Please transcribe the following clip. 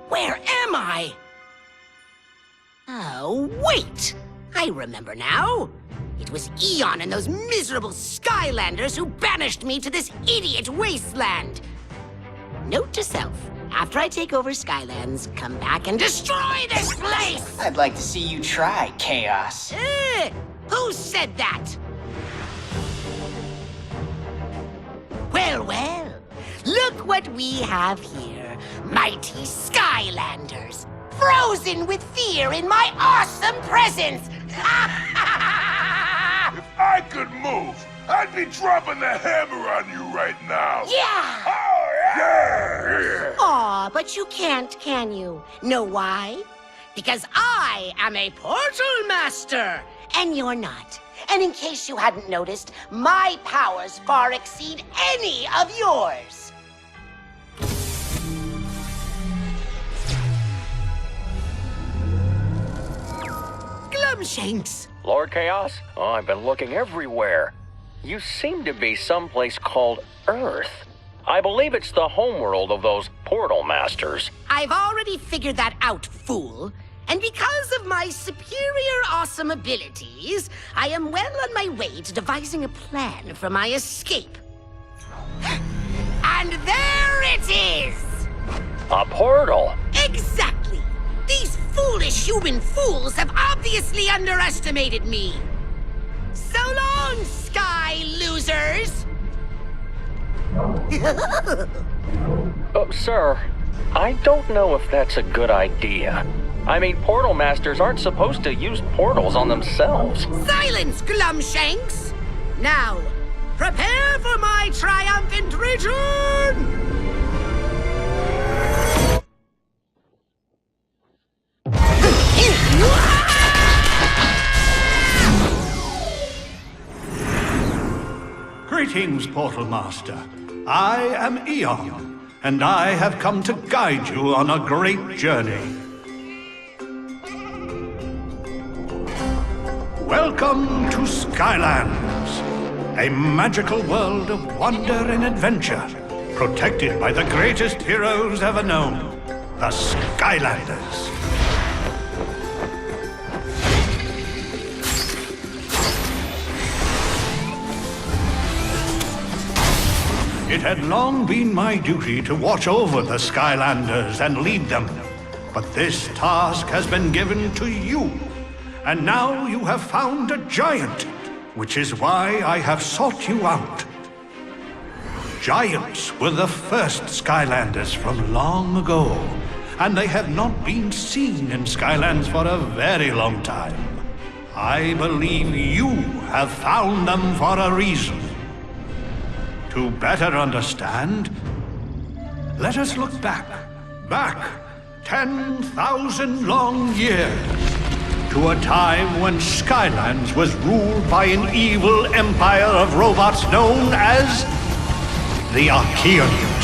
Where am I? Oh, wait! I remember now. It was Eon and those miserable Skylanders who banished me to this idiot wasteland. Note to self, after I take over Skylands, come back and destroy this place! I'd like to see you try, Chaos. Who said that? Well, look what we have here. Mighty Skylanders, frozen with fear in my awesome presence! If I could move, I'd be dropping the hammer on you right now. Yeah! Oh, yeah! Aw, but you can't, can you? Know why? Because I am a portal master, and you're not. And in case you hadn't noticed, my powers far exceed any of yours. Glumshanks! Lord Chaos? Oh, I've been looking everywhere. You seem to be someplace called Earth. I believe it's the homeworld of those portal masters. I've already figured that out, fool. And because of my superior awesome abilities, I am well on my way to devising a plan for my escape. And there it is! A portal? Exactly! These foolish human fools have obviously underestimated me. So long, sky losers! Sir, I don't know if that's a good idea. I mean, portal masters aren't supposed to use portals on themselves. Silence, Glumshanks! Now, prepare for my triumphant return! Greetings, Portal Master. I am Eon, and I have come to guide you on a great journey. Welcome to Skylands, a magical world of wonder and adventure, protected by the greatest heroes ever known, the Skylanders. It had long been my duty to watch over the Skylanders and lead them, but this task has been given to you. And now you have found a giant, which is why I have sought you out. Giants were the first Skylanders from long ago, and they have not been seen in Skylands for a very long time. I believe you have found them for a reason. To better understand, let us look back 10,000 long years. To a time when Skylands was ruled by an evil empire of robots known as the Archaeans.